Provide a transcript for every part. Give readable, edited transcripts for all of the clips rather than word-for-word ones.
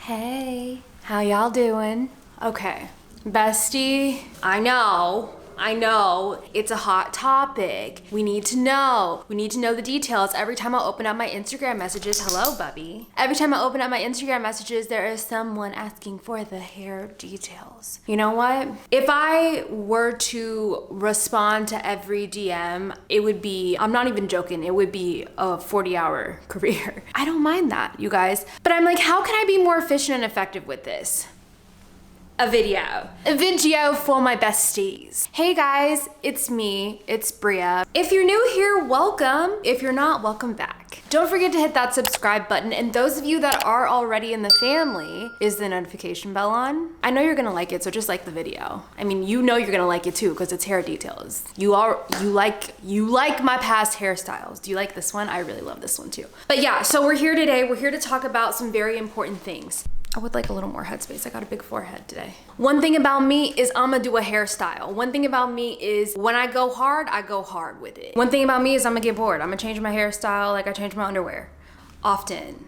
Hey, how y'all doing? Okay, bestie, I know, it's a hot topic. We need to know the details. Every time I open up my Instagram messages, hello, Bubby. Every time I open up my Instagram messages, there is someone asking for the hair details. You know what? If I were to respond to every DM, it would be, I'm not even joking, it would be a 40-hour career. I don't mind that, you guys. But I'm like, how can I be more efficient and effective with this? A video for my besties. Hey guys, it's me, it's Bria. If you're new here, welcome. If you're not, welcome back. Don't forget to hit that subscribe button, and those of you that are already in the family, is the notification bell on? I know you're gonna like it, so just like the video. I mean, you know you're gonna like it too, because it's hair details. You like my past hairstyles. Do you like this one? I really love this one too. But yeah, so we're here today. We're here to talk about some very important things. I would like a little more headspace. I got a big forehead today. One thing about me is I'ma do a hairstyle. One thing about me is when I go hard with it. One thing about me is I'm gonna get bored. I'm gonna change my hairstyle like I change my underwear. Often.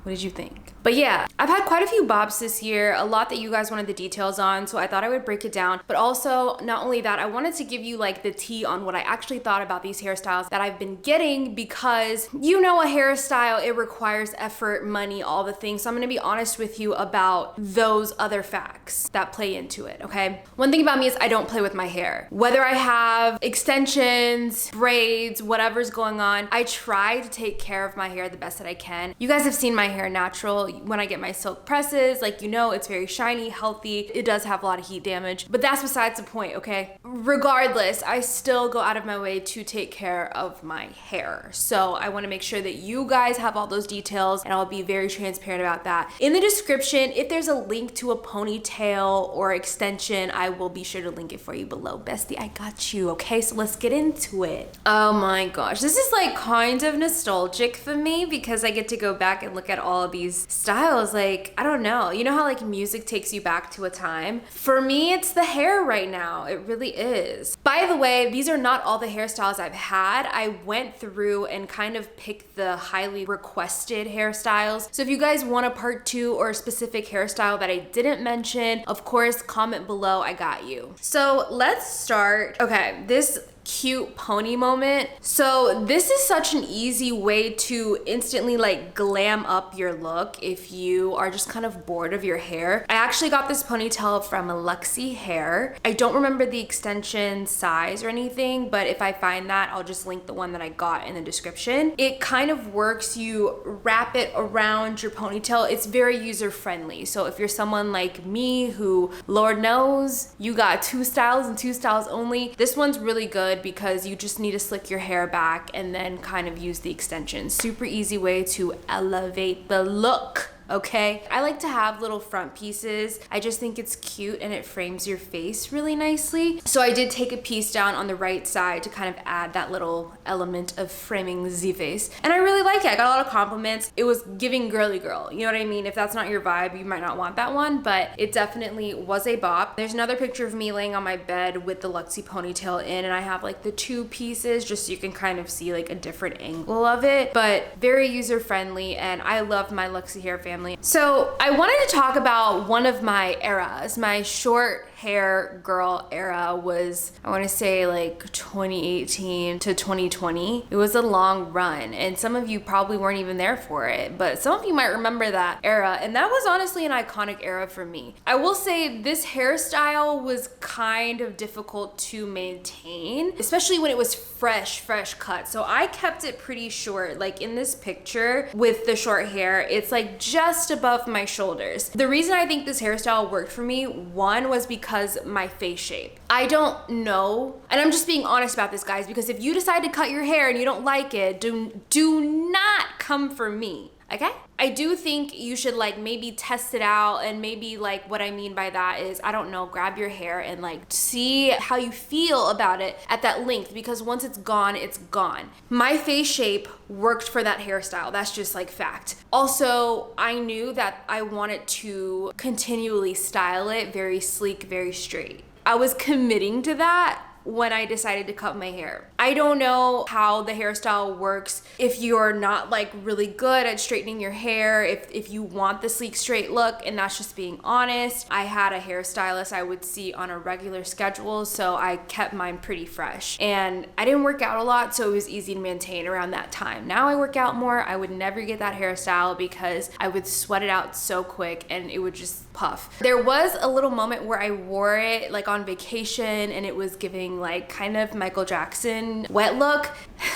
What did you think? But yeah, I've had quite a few bobs this year, a lot that you guys wanted the details on, so I thought I would break it down. But also, not only that, I wanted to give you like the tea on what I actually thought about these hairstyles that I've been getting, because you know a hairstyle, it requires effort, money, all the things. So I'm gonna be honest with you about those other facts that play into it, okay? One thing about me is I don't play with my hair. Whether I have extensions, braids, whatever's going on, I try to take care of my hair the best that I can. You guys have seen my hair natural. When I get my silk presses, like, you know, it's very shiny, healthy. It does have a lot of heat damage, but that's besides the point, okay? Regardless, I still go out of my way to take care of my hair. So I wanna make sure that you guys have all those details, and I'll be very transparent about that. In the description, if there's a link to a ponytail or extension, I will be sure to link it for you below. Bestie, I got you, okay? So let's get into it. Oh my gosh, this is like kind of nostalgic for me because I get to go back and look at all of these styles. Like, I don't know, you know how like music takes you back to a time? For me, it's the hair right now. It really is. By the way, these are not all the hairstyles I've had. I went through and kind of picked the highly requested hairstyles. So if you guys want a part 2 or a specific hairstyle that I didn't mention, of course, comment below, I got you. So let's start. Okay, this cute pony moment. So this is such an easy way to instantly like glam up your look if you are just kind of bored of your hair. I actually got this ponytail from Luxie Hair. I don't remember the extension size or anything, but if I find that, I'll just link the one that I got in the description. It kind of works, you wrap it around your ponytail. It's very user friendly. So if you're someone like me who, Lord knows, you got 2 styles and 2 styles only, this one's really good because you just need to slick your hair back and then kind of use the extension. Super easy way to elevate the look. Okay, I like to have little front pieces. I just think it's cute and it frames your face really nicely. So I did take a piece down on the right side to kind of add that little element of framing the face. And I really like it. I got a lot of compliments. It was giving girly girl. You know what I mean? If that's not your vibe, you might not want that one, but it definitely was a bop. There's another picture of me laying on my bed with the Luxie ponytail in, and I have like the 2 pieces just so you can kind of see like a different angle of it, but very user friendly, and I love my Luxie Hair family. So I wanted to talk about one of my eras. My short hair girl era was, I want to say like 2018 to 2020. It was a long run, and some of you probably weren't even there for it, but some of you might remember that era, and that was honestly an iconic era for me. I will say this hairstyle was kind of difficult to maintain, especially when it was fresh cut. So I kept it pretty short. Like in this picture with the short hair, it's like just above my shoulders. The reason I think this hairstyle worked for me, one, was because my face shape. I don't know, and I'm just being honest about this, guys, because if you decide to cut your hair and you don't like it, do not come for me. Okay? I do think you should like maybe test it out, and maybe like what I mean by that is, I don't know, grab your hair and like see how you feel about it at that length, because once it's gone, it's gone. My face shape worked for that hairstyle. That's just like fact. Also, I knew that I wanted to continually style it very sleek, very straight. I was committing to that when I decided to cut my hair. I don't know how the hairstyle works if you're not like really good at straightening your hair, if you want the sleek straight look, and that's just being honest. I had a hairstylist I would see on a regular schedule, so I kept mine pretty fresh. And I didn't work out a lot, so it was easy to maintain around that time. Now I work out more. I would never get that hairstyle because I would sweat it out so quick and it would just puff. There was a little moment where I wore it like on vacation and it was giving like kind of Michael Jackson wet look.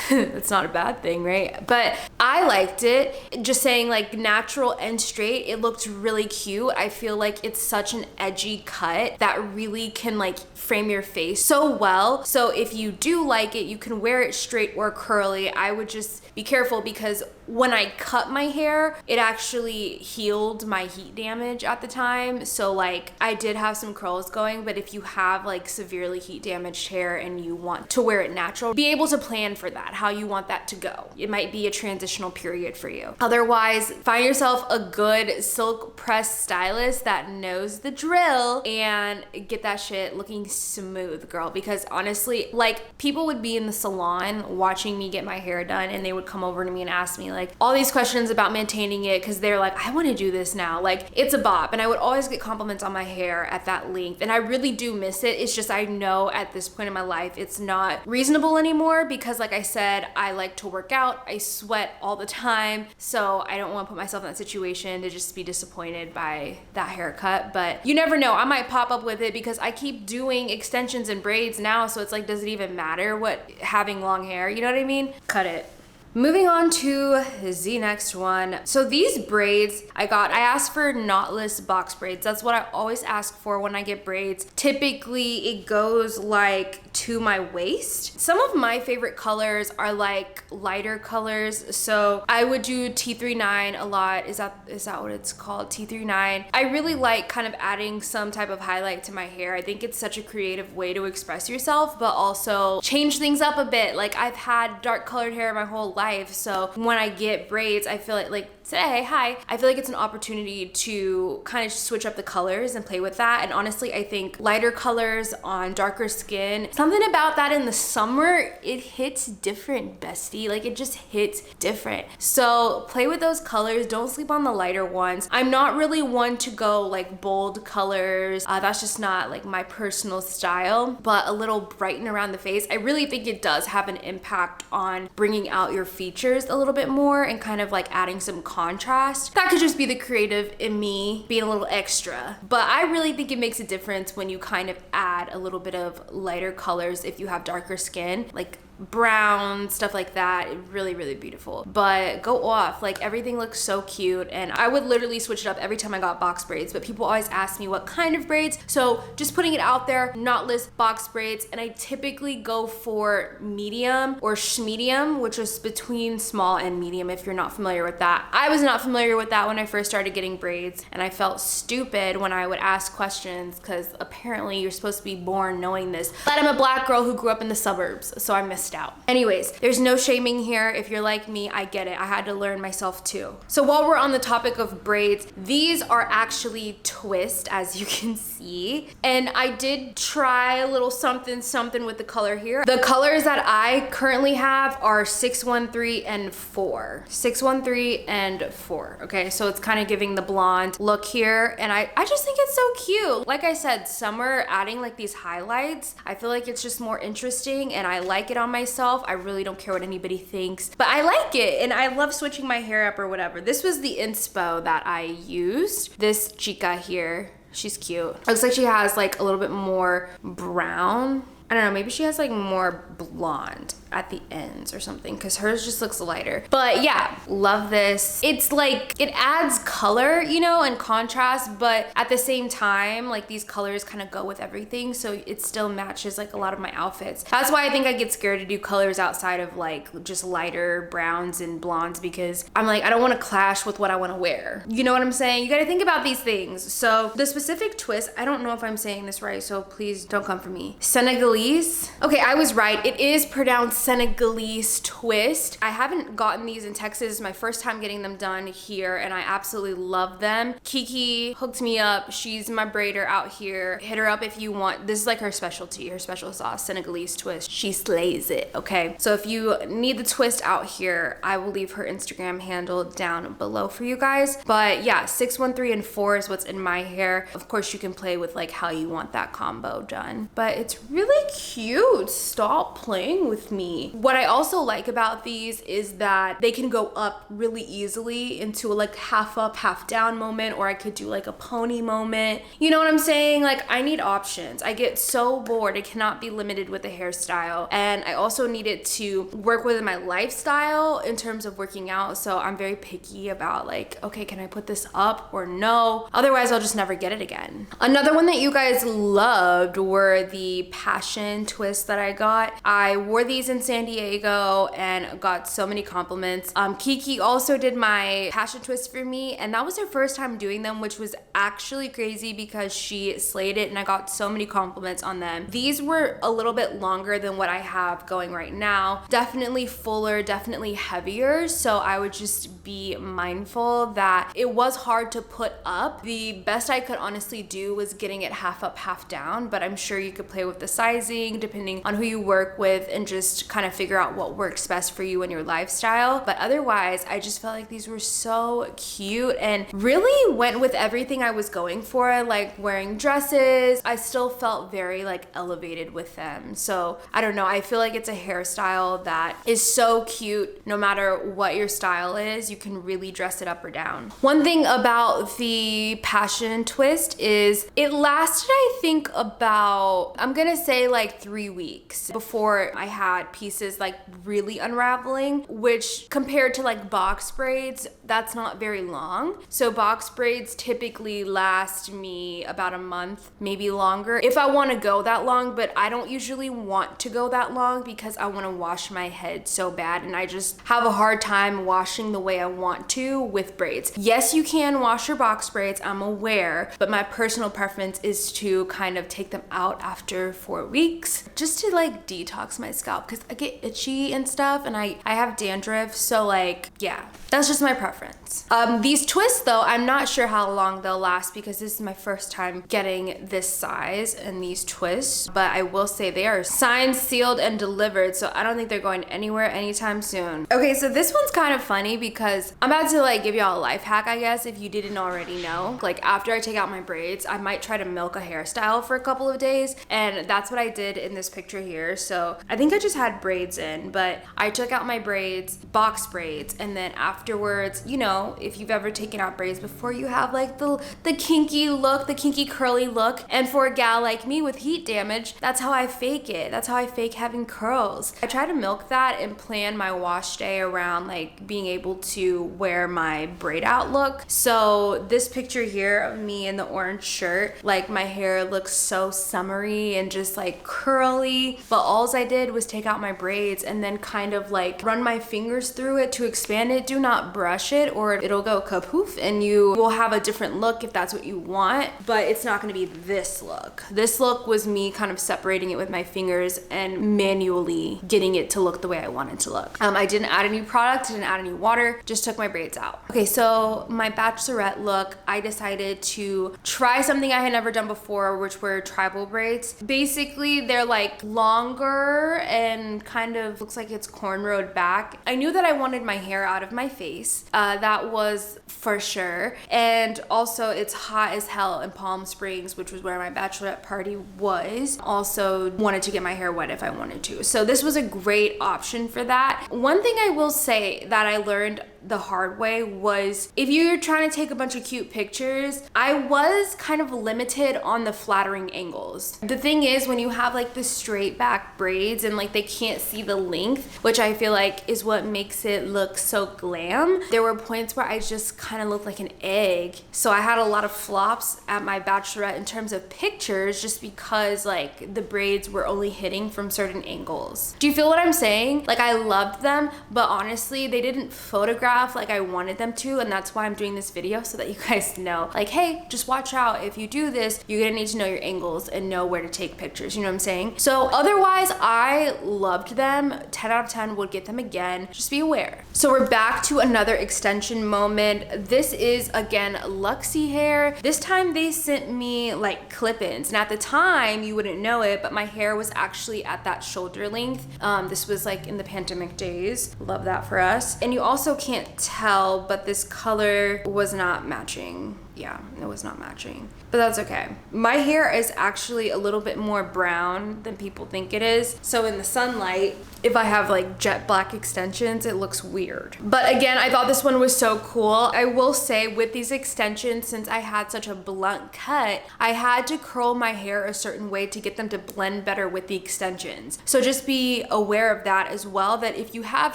That's not a bad thing, right? But I liked it. Just saying, like, natural and straight, it looked really cute. I feel like it's such an edgy cut that really can like frame your face so well. So if you do like it, you can wear it straight or curly. I would just be careful because when I cut my hair, it actually healed my heat damage at the time. So like I did have some curls going, but if you have like severely heat damaged hair and you want to wear it natural, be able to plan for that, how you want that to go. It might be a transitional period for you. Otherwise, find yourself a good silk press stylist that knows the drill and get that shit looking smooth, girl. Because honestly, like, people would be in the salon watching me get my hair done and they would come over to me and ask me like all these questions about maintaining it because they're like, I want to do this now. Like, it's a bop. And I would always get compliments on my hair at that length. And I really do miss it. It's just, I know at this point in my life, it's not reasonable anymore because like I said, I like to work out. I sweat all the time. So I don't want to put myself in that situation to just be disappointed by that haircut. But you never know. I might pop up with it because I keep doing extensions and braids now. So it's like, does it even matter what having long hair? You know what I mean? Cut it. Moving on to the next one. So these braids I asked for knotless box braids. That's what I always ask for when I get braids. Typically it goes like to my waist. Some of my favorite colors are like lighter colors. So I would do T39 a lot. Is that what it's called? T39. I really like kind of adding some type of highlight to my hair. I think it's such a creative way to express yourself, but also change things up a bit. Like, I've had dark colored hair my whole life. So when I get braids, I feel like today, hi, I feel like it's an opportunity to kind of switch up the colors and play with that. And honestly, I think lighter colors on darker skin, something about that in the summer, it hits different, bestie. Like, it just hits different. So play with those colors. Don't sleep on the lighter ones. I'm not really one to go like bold colors. That's just not like my personal style, but a little brighten around the face. I really think it does have an impact on bringing out your features a little bit more and kind of like adding some contrast. That could just be the creative in me being a little extra, but I really think it makes a difference when you kind of add a little bit of lighter colors if you have darker skin, like brown, stuff like that. Really, really beautiful. But go off, like, everything looks so cute, and I would literally switch it up every time I got box braids, but people always ask me what kind of braids, so just putting it out there, knotless box braids. And I typically go for medium or schmedium, which is between small and medium if you're not familiar with that. I was not familiar with that when I first started getting braids, and I felt stupid when I would ask questions because apparently you're supposed to be born knowing this, but I'm a black girl who grew up in the suburbs, so I missed out. Anyways, there's no shaming here. If you're like me, I get it. I had to learn myself too. So while we're on the topic of braids, these are actually twist, as you can see. And I did try a little something with the color here. The colors that I currently have are 613 and 4. 613 and 4. Okay, so it's kind of giving the blonde look here. And I just think it's so cute. Like I said, summer, adding like these highlights, I feel like it's just more interesting, and I like it on myself. I really don't care what anybody thinks, but I like it, and I love switching my hair up or whatever. This was the inspo that I used. This chica here, she's cute. Looks like she has like a little bit more brown. I don't know, maybe she has like more blonde at the ends or something, because hers just looks lighter. But yeah, love this. It's like, it adds color, you know, and contrast, but at the same time, like, these colors kind of go with everything, so it still matches like a lot of my outfits. That's why I think I get scared to do colors outside of like just lighter browns and blondes, because I'm like, I don't want to clash with what I want to wear. You know what I'm saying? You got to think about these things. So the specific twist, I don't know if I'm saying this right, so please don't come for me. Senegalese. Okay, I was right. It is pronounced Senegalese Twist. I haven't gotten these in Texas. It's my first time getting them done here and I absolutely love them. Kiki hooked me up. She's my braider out here. Hit her up if you want. This is like her specialty, her special sauce, Senegalese Twist. She slays it, okay? So if you need the twist out here, I will leave her Instagram handle down below for you guys. But yeah, 6, 1, 3, and 4 is what's in my hair. Of course, you can play with like how you want that combo done. But it's really cute. Stop playing with me. What I also like about these is that they can go up really easily into a like half up, half down moment, or I could do like a pony moment. You know what I'm saying? Like I need options. I get so bored. I cannot be limited with the hairstyle. And I also need it to work with my lifestyle in terms of working out. So I'm very picky about like, okay, can I put this up or no? Otherwise, I'll just never get it again. Another one that you guys loved were the passion twists that I got. I wore these in San Diego and got so many compliments. Kiki also did my passion twist for me and that was her first time doing them, which was actually crazy because she slayed it and I got so many compliments on them. These were a little bit longer than what I have going right now. Definitely fuller, definitely heavier. So I would just be mindful that it was hard to put up. The best I could honestly do was getting it half up, half down, but I'm sure you could play with the sizing depending on who you work with and just kind of figure out what works best for you and your lifestyle. But otherwise, I just felt like these were so cute and really went with everything I was going for, like wearing dresses. I still felt very like elevated with them. So I don't know, I feel like it's a hairstyle that is so cute. No matter what your style is, you can really dress it up or down. One thing about the passion twist is it lasted, I think about, I'm gonna say like 3 weeks before I had pieces like really unraveling, which compared to like box braids, that's not very long. So box braids typically last me about a month, maybe longer, if I want to go that long, but I don't usually want to go that long because I want to wash my head so bad and I just have a hard time washing the way I want to with braids. Yes, you can wash your box braids, I'm aware, but my personal preference is to kind of take them out after 4 weeks just to like detox my scalp because I get itchy and stuff and I have dandruff, so like yeah, that's just my preference. These twists though, I'm not sure how long they'll last because this is my first time getting this size and these twists, but I will say they are signed, sealed, and delivered, so I don't think they're going anywhere anytime soon. Okay, so this one's kind of funny because I'm about to like give y'all a life hack, I guess, if you didn't already know. Like after I take out my braids, I might try to milk a hairstyle for a couple of days, and that's what I did in this picture here. So I think I just had braids in, but I took out my braids, box braids, and then afterwards, you know, if you've ever taken out braids before, you have like the kinky look, the kinky curly look, and for a gal like me with heat damage, that's how I fake it. That's how I fake having curls. I try to milk that and plan my wash day around like being able to wear my braid out look. So this picture here of me in the orange shirt, like my hair looks so summery and just like curly, but alls I did was take out my braids and then kind of like run my fingers through it to expand it. Do not brush it or it'll go kapoof and you will have a different look if that's what you want, but it's not gonna be this look. This look was me kind of separating it with my fingers and manually getting it to look the way I want it to look. I didn't add any product, didn't add any water, just took my braids out. Okay, so my bachelorette look, I decided to try something I had never done before, which were tribal braids. Basically, they're like longer and kind of looks like it's cornrowed back. I knew that I wanted my hair out of my face. That was for sure. And also it's hot as hell in Palm Springs, which was where my bachelorette party was. Also wanted to get my hair wet if I wanted to. So this was a great option for that. One thing I will say that I learned the hard way was if you're trying to take a bunch of cute pictures, I was kind of limited on the flattering angles. The thing is, when you have like the straight back braids and like they can't see the length, which I feel like is what makes it look so glam, there were points where I just kind of looked like an egg. So I had a lot of flops at my bachelorette in terms of pictures just because like the braids were only hitting from certain angles. Do you feel what I'm saying? Like I loved them, but honestly, they didn't photograph rough like I wanted them to, and that's why I'm doing this video, so that you guys know, like, hey, just watch out. If you do this, you're gonna need to know your angles and know where to take pictures, you know what I'm saying? So otherwise, I loved them. 10 out of 10, would get them again. Just be aware. So we're back to another extension moment. This is, again, Luxie hair. This time they sent me like clip-ins, and at the time, you wouldn't know it, but my hair was actually at that shoulder length. This was like in the pandemic days. Love that for us. And you also can't tell, but this color was not matching. Yeah, it was not matching, but that's okay. My hair is actually a little bit more brown than people think it is. So in the sunlight, if I have like jet black extensions, it looks weird. But again, I thought this one was so cool. I will say with these extensions, since I had such a blunt cut, I had to curl my hair a certain way to get them to blend better with the extensions. So just be aware of that as well, that if you have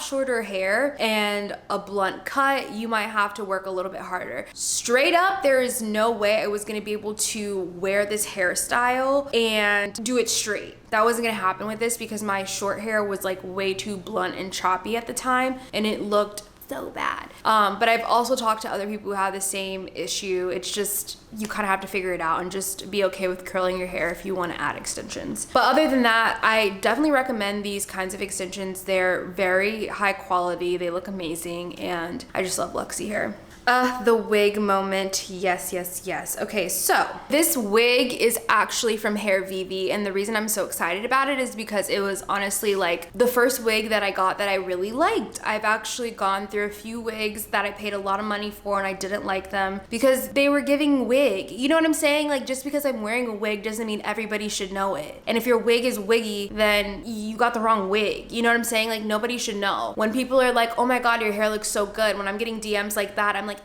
shorter hair and a blunt cut, you might have to work a little bit harder. Straight up, there is no way I was gonna be able to wear this hairstyle and do it straight. That wasn't gonna happen with this because my short hair was like way too blunt and choppy at the time, and it looked so bad. But I've also talked to other people who have the same issue. It's just, you kind of have to figure it out and just be okay with curling your hair if you want to add extensions. But other than that, I definitely recommend these kinds of extensions. They're very high quality, they look amazing, and I just love Luxie hair. The wig moment, yes, yes, yes. Okay, so this wig is actually from Hair Vivi, and the reason I'm so excited about it is because it was honestly like the first wig that I got that I really liked. I've actually gone through a few wigs that I paid a lot of money for and I didn't like them because they were giving wig. You know what I'm saying? Like, just because I'm wearing a wig doesn't mean everybody should know it. And if your wig is wiggy, then you got the wrong wig. You know what I'm saying? Like, nobody should know. When people are like, oh my God, your hair looks so good. When I'm getting DMs like that, I'm like,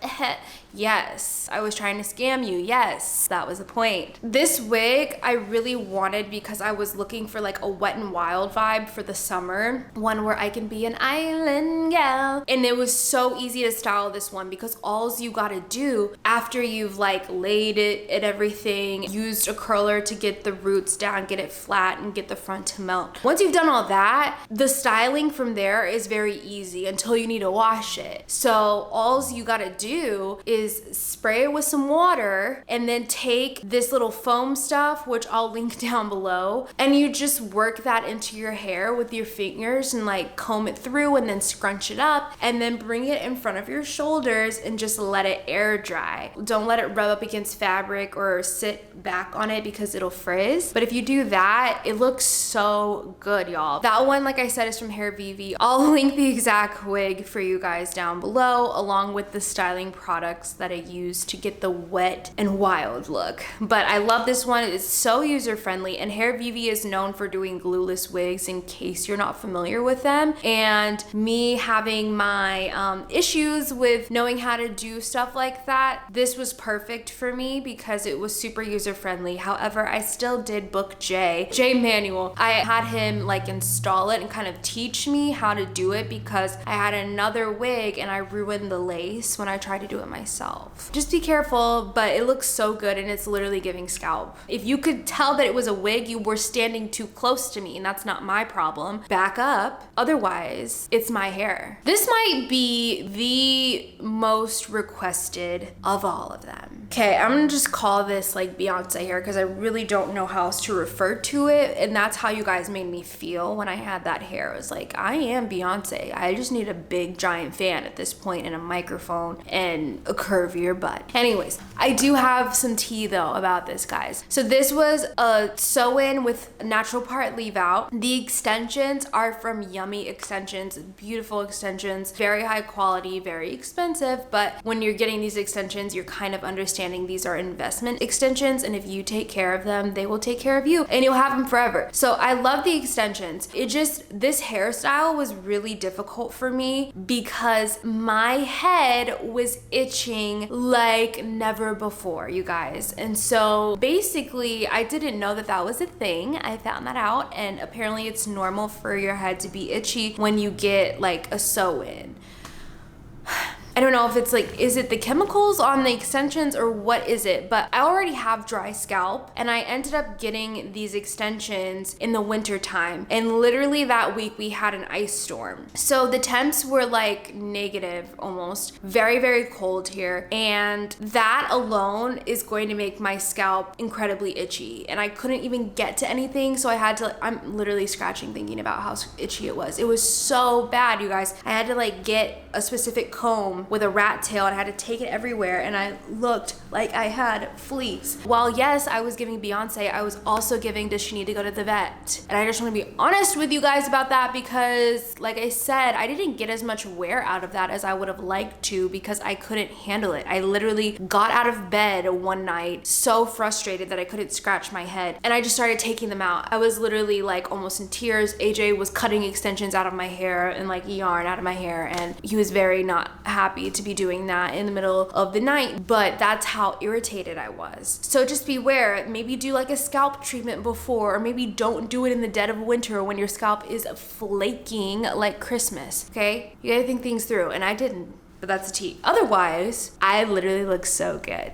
yes, I was trying to scam you. Yes, that was the point. This wig I really wanted because I was looking for like a Wet n Wild vibe for the summer, one where I can be an island gal. And it was so easy to style this one because all you gotta do after you've like laid it and everything, used a curler to get the roots down, get it flat, and get the front to melt. Once you've done all that, the styling from there is very easy until you need to wash it. So all you gotta do is spray it with some water and then take this little foam stuff, which I'll link down below, and you just work that into your hair with your fingers and like comb it through and then scrunch it up and then bring it in front of your shoulders and just let it air dry. Don't let it rub up against fabric or sit back on it because it'll frizz. But if you do that, it looks so good, y'all. That one, like I said, is from Hair Vivi. I'll link the exact wig for you guys down below, along with the styling products that I use to get the Wet n Wild look. But I love this one. It's so user-friendly, and Hair Vivi is known for doing glueless wigs, in case you're not familiar with them. And me having my issues with knowing how to do stuff like that, this was perfect for me because it was super user-friendly. However, I still did book Jay Manual. I had him like install it and kind of teach me how to do it because I had another wig and I ruined the lace when I tried to do it myself. Just be careful, but it looks so good and it's literally giving scalp. If you could tell that it was a wig, you were standing too close to me, and that's not my problem. Back up. Otherwise, it's my hair. This might be the most requested of all of them. Okay, I'm gonna just call this like Beyonce hair because I really don't know how else to refer to it, and that's how you guys made me feel when I had that hair. It was like, I am Beyonce. I just need a big giant fan at this point and a microphone and a curvier butt. Anyways, I do have some tea though about this, guys. So this was a sew-in with natural part leave out. The extensions are from Yummy Extensions, beautiful extensions, very high quality, very expensive, but when you're getting these extensions, you're kind of understanding these are investment extensions, and if you take care of them, they will take care of you and you'll have them forever. So I love the extensions. This hairstyle was really difficult for me because my head was itching like never before, you guys. And so basically, I didn't know that that was a thing. I found that out, and apparently it's normal for your head to be itchy when you get like a sew-in. I don't know if it's like, is it the chemicals on the extensions or what is it? But I already have dry scalp and I ended up getting these extensions in the winter time. And literally that week we had an ice storm. So the temps were like negative almost, very, very cold here. And that alone is going to make my scalp incredibly itchy. And I couldn't even get to anything. So I had to, I'm literally scratching thinking about how itchy it was. It was so bad, you guys. I had to like get a specific comb with a rat tail and I had to take it everywhere and I looked like I had fleas. While yes, I was giving Beyonce, I was also giving, does she need to go to the vet? And I just want to be honest with you guys about that because like I said, I didn't get as much wear out of that as I would have liked to because I couldn't handle it. I literally got out of bed one night so frustrated that I couldn't scratch my head and I just started taking them out. I was literally like almost in tears. AJ was cutting extensions out of my hair and like yarn out of my hair and he was very not happy to be doing that in the middle of the night, but that's how irritated I was. So just beware, maybe do like a scalp treatment before, or maybe don't do it in the dead of winter when your scalp is flaking like Christmas, okay? You gotta think things through, and I didn't, but that's a tea. Otherwise, I literally look so good.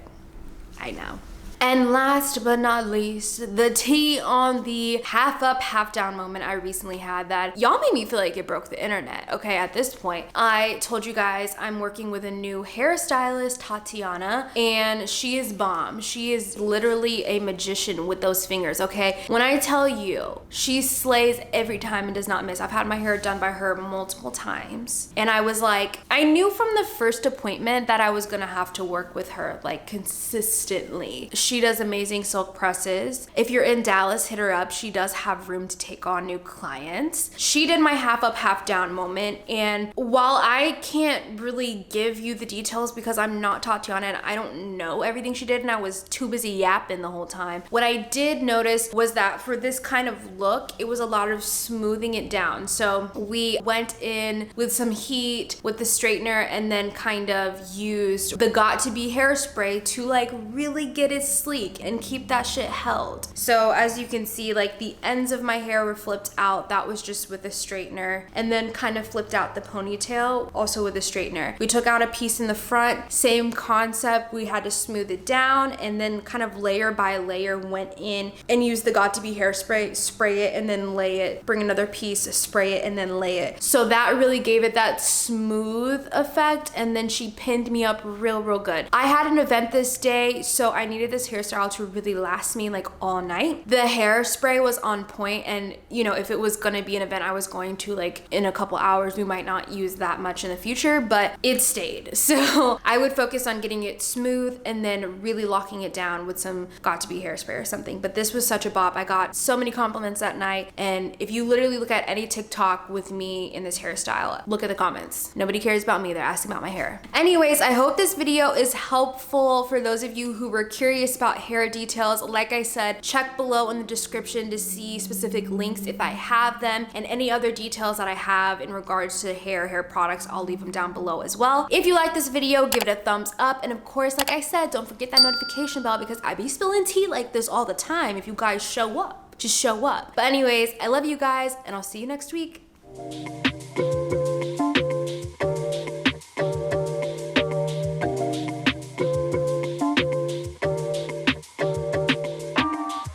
I know. And last but not least, the tea on the half up, half down moment I recently had that y'all made me feel like it broke the internet. Okay, at this point, I told you guys I'm working with a new hairstylist, Tatiana, and she is bomb. She is literally a magician with those fingers, okay? When I tell you, she slays every time and does not miss. I've had my hair done by her multiple times. And I was like, I knew from the first appointment that I was gonna have to work with her like consistently. She does amazing silk presses. If you're in Dallas, hit her up. She does have room to take on new clients. She did my half up, half down moment. And while I can't really give you the details because I'm not Tatiana and I don't know everything she did and I was too busy yapping the whole time, what I did notice was that for this kind of look, it was a lot of smoothing it down. So we went in with some heat with the straightener and then kind of used the Got To Be hairspray to like really get it sleek and keep that shit held. So as you can see, like the ends of my hair were flipped out. That was just with a straightener, and then kind of flipped out the ponytail also with a straightener. We took out a piece in the front, same concept. We had to smooth it down and then kind of layer by layer went in and used the Got To Be hairspray, spray it and then lay it, bring another piece, spray it and then lay it. So that really gave it that smooth effect, and then she pinned me up real good. I had an event this day, so I needed this hairstyle to really last me like all night. The hairspray was on point, and you know, if it was gonna be an event I was going to like in a couple hours, we might not use that much in the future, but it stayed. So I would focus on getting it smooth and then really locking it down with some Got To Be hairspray or something. But this was such a bop. I got so many compliments that night, and if you literally look at any TikTok with me in this hairstyle, look at the comments. Nobody cares about me, they're asking about my hair. Anyways, I hope this video is helpful for those of you who were curious about hair details. Like I said, check below in the description to see specific links if I have them, and any other details that I have in regards to hair products, I'll leave them down below as well. If you like this video, give it a thumbs up, and of course, like I said, don't forget that notification bell because I be spilling tea like this all the time. If you guys show up, just show up. But anyways, I love you guys and I'll see you next week.